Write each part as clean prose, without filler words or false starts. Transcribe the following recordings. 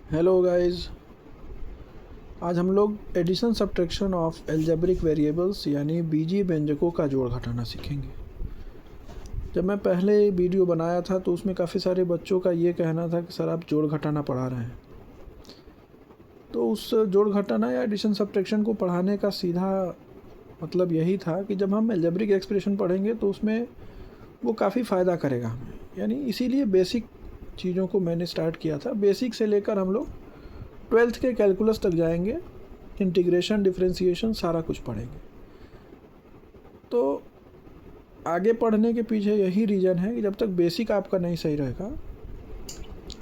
Hello guys, आज हम लोग addition subtraction of algebraic variables यानी बीजीय व्यंजकों का जोड़ घटाना सीखेंगे। जब मैं पहले वीडियो बनाया था तो उसमें काफ़ी सारे बच्चों का ये कहना था कि सर आप जोड़ घटाना पढ़ा रहे हैं। तो उस जोड़ घटाना या एडिशन सब्ट्रैक्शन को पढ़ाने का सीधा मतलब यही था कि जब हम एल्जेब्रिक एक्सप्रेशन पढ़ेंगे तो उसमें वो काफ़ी फ़ायदा करेगा हमें। यानी इसीलिए बेसिक चीज़ों को मैंने स्टार्ट किया था। बेसिक से लेकर हम लोग 12th के कैलकुलस तक जाएंगे, इंटीग्रेशन, डिफरेंशिएशन सारा कुछ पढ़ेंगे। तो आगे पढ़ने के पीछे यही रीज़न है कि जब तक बेसिक आपका नहीं सही रहेगा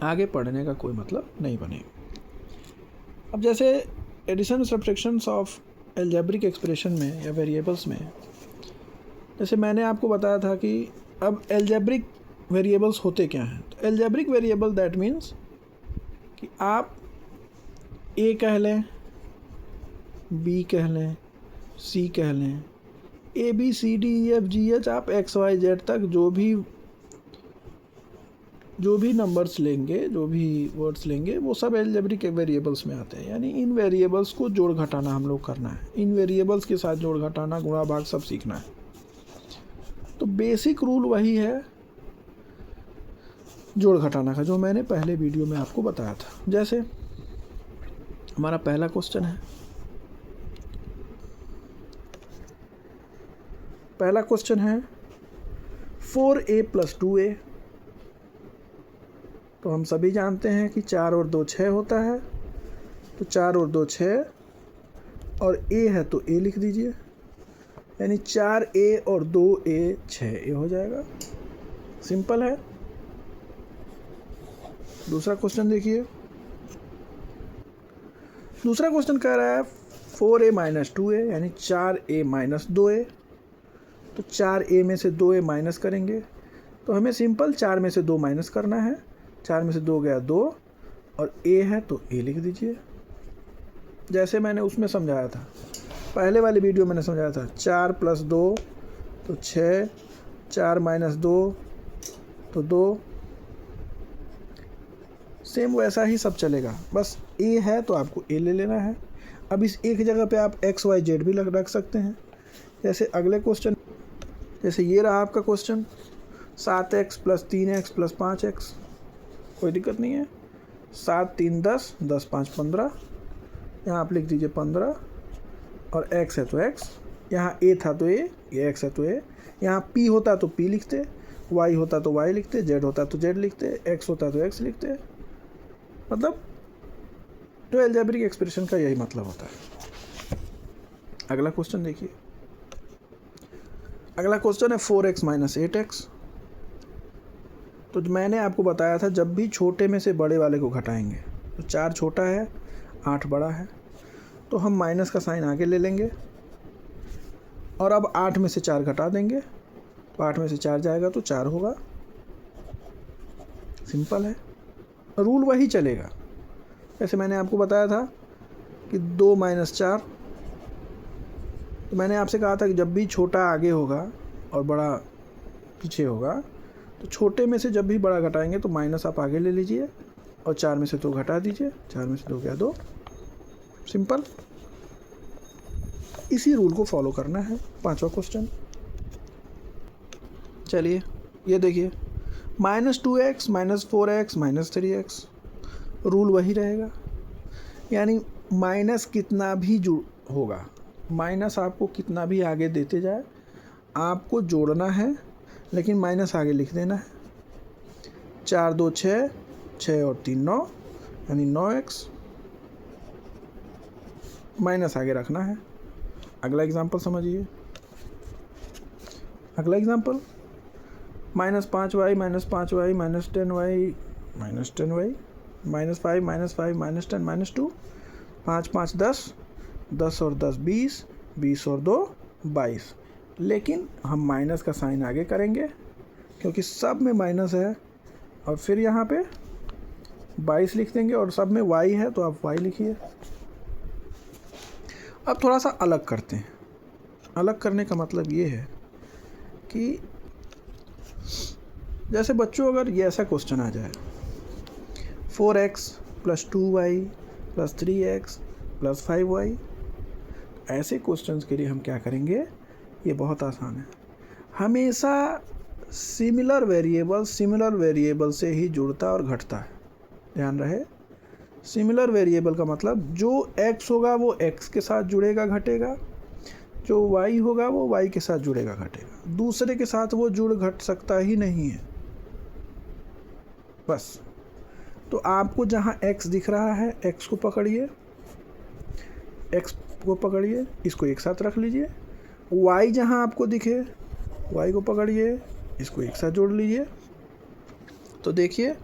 आगे पढ़ने का कोई मतलब नहीं बनेगा। अब जैसे addition subtractions of algebraic expression में या वेरिएबल्स में, जैसे मैंने आपको बताया था कि अब एल्जेब्रिक वेरिएबल्स होते क्या हैं। तो एल्जेब्रिक वेरिएबल दैट मीन्स कि आप ए कह लें, बी कह लें, सी कह लें, A B C D E F G H, आप एक्स वाई जेड तक जो भी नंबर्स लेंगे, जो भी वर्ड्स लेंगे, वो सब एल्जेब्रिक वेरिएबल्स में आते हैं। यानी इन वेरिएबल्स को जोड़ घटाना हम लोग करना है। इन वेरिएबल्स के साथ जोड़ घटाना, गुणा भाग सब सीखना है। तो बेसिक रूल वही है जोड़ घटाना का, जो मैंने पहले वीडियो में आपको बताया था। जैसे हमारा पहला क्वेश्चन है, पहला क्वेश्चन है 4a + 2a। तो हम सभी जानते हैं कि 4 और 2 6 होता है। तो 4 और 2 6, और a है तो a लिख दीजिए, यानी 4a और 2a 6a हो जाएगा। सिंपल है। दूसरा क्वेश्चन देखिए। दूसरा क्वेश्चन कह रहा है 4a - 2a, यानी 4a - 2a। तो 4a में से 2a माइनस करेंगे तो हमें सिंपल 4 में से 2 माइनस करना है। 4 में से 2 गया 2, और a है तो a लिख दीजिए। जैसे मैंने उसमें समझाया था, पहले वाली वीडियो मैंने समझाया था, 4 + 2 तो 6, 4 - 2 तो 2। सेम वैसा ही सब चलेगा, बस a है तो आपको a ले लेना है। अब इस एक जगह पे आप x y z भी रख सकते हैं। जैसे अगले क्वेश्चन, जैसे ये रहा आपका क्वेश्चन, 7x + 3x + 5x। कोई दिक्कत नहीं है। 7 3 10, 10 5 15, यहाँ आप लिख दीजिए 15, और x है तो x, यहाँ a था तो a, ये x है तो a। यहाँ p होता तो p लिखते, y होता तो y लिखते, z होता तो z लिखते, x होता तो x लिखते। मतलब तो एल्जेब्रिक एक्सप्रेशन का यही मतलब होता है। अगला क्वेश्चन देखिए। अगला क्वेश्चन है 4x - 8x। तो मैंने आपको बताया था जब भी छोटे में से बड़े वाले को घटाएंगे, तो 4 छोटा है, 8 बड़ा है, तो हम माइनस का साइन आगे ले लेंगे, और अब 8 में से 4 घटा देंगे, तो 8 में से 4 जाएगा तो 4 होगा। सिंपल है, रूल वही चलेगा। जैसे मैंने आपको बताया था कि 2 - 4, तो मैंने आपसे कहा था कि जब भी छोटा आगे होगा और बड़ा पीछे होगा, तो छोटे में से जब भी बड़ा घटाएंगे तो माइनस आप आगे ले लीजिए, और 4 में से 2 घटा दीजिए, 4 में से 2 गया 2। सिंपल, इसी रूल को फॉलो करना है। पांचवा क्वेश्चन, चलिए ये देखिए, -2x - 4x - 3x। रूल वही रहेगा, यानी माइनस कितना भी होगा, माइनस आपको कितना भी आगे देते जाए, आपको जोड़ना है, लेकिन माइनस आगे लिख देना है। 4 2 6, 6 और 3 9, यानी 9x, माइनस आगे रखना है। अगला एग्जांपल समझिए। अगला example, -5y - 5y - 10y - 10y, -5 - 5 - 10 - 2, 5 5 10, 10 और 10 20, 20 और 2 22। लेकिन हम माइनस का साइन आगे करेंगे क्योंकि सब में माइनस है, और फिर यहाँ पे 22 लिख देंगे, और सब में y है तो आप y लिखिए। अब थोड़ा सा अलग करते हैं। अलग करने का मतलब ये है कि जैसे बच्चों, अगर ये ऐसा क्वेश्चन आ जाए 4x plus 2y plus 3x plus 5y। ऐसे क्वेश्चंस के लिए हम क्या करेंगे, ये बहुत आसान है। हमेशा सिमिलर वेरिएबल से ही जुड़ता और घटता है, ध्यान रहे। सिमिलर वेरिएबल का मतलब जो x होगा वो x के साथ जुड़ेगा घटेगा, जो y होगा वो y के साथ जुड़ेगा घटेगा, दूसरे के साथ वो जुड़ घट सकता ही नहीं है। बस, तो आपको जहाँ x दिख रहा है x को पकड़िए, इसको एक साथ रख लीजिए। y जहाँ आपको दिखे y को पकड़िए, इसको एक साथ जोड़ लीजिए। तो देखिए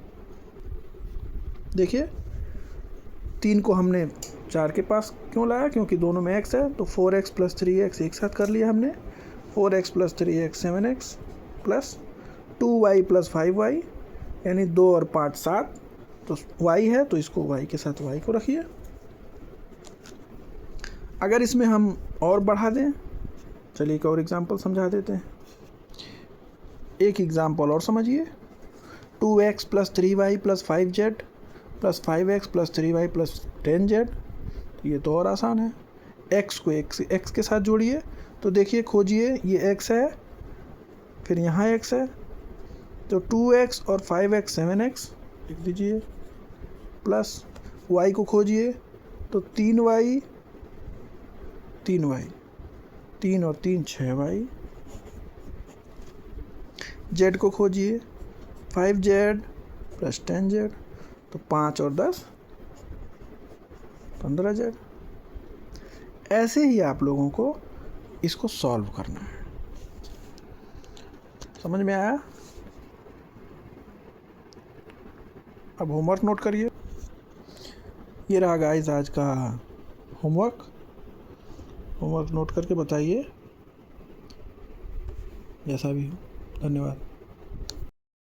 3 को हमने 4 के पास क्यों लाया, क्योंकि दोनों में x है। तो 4x प्लस 3x एक साथ कर लिया हमने। 4x plus 3x 7x plus 2y plus 5y, यानी 2 और 5 7। तो y है तो इसको y के साथ y को रखिए। अगर इसमें हम और बढ़ा दें, चलिए एक और एग्जांपल समझा देते हैं। एक एग्जांपल और समझिए। 2x plus 3y plus 5z plus 5x plus 3y plus 10z। ये तो और आसान है। x को x के साथ जोड़िए, तो देखिए खोजिए, ये x है, फिर यहाँ x है, तो 2x और 5x 7x लिख दीजिए, प्लस y को खोजिए, तो 3y 3 और 3 6y। z को खोजिए, 5z प्लस 10z, तो 5 और 10 15z। ऐसे ही आप लोगों को इसको सॉल्व करना है। समझ में आया? अब होमवर्क नोट करिए। ये रहा गाइस आज का होमवर्क नोट करके बताइए जैसा भी हो। धन्यवाद।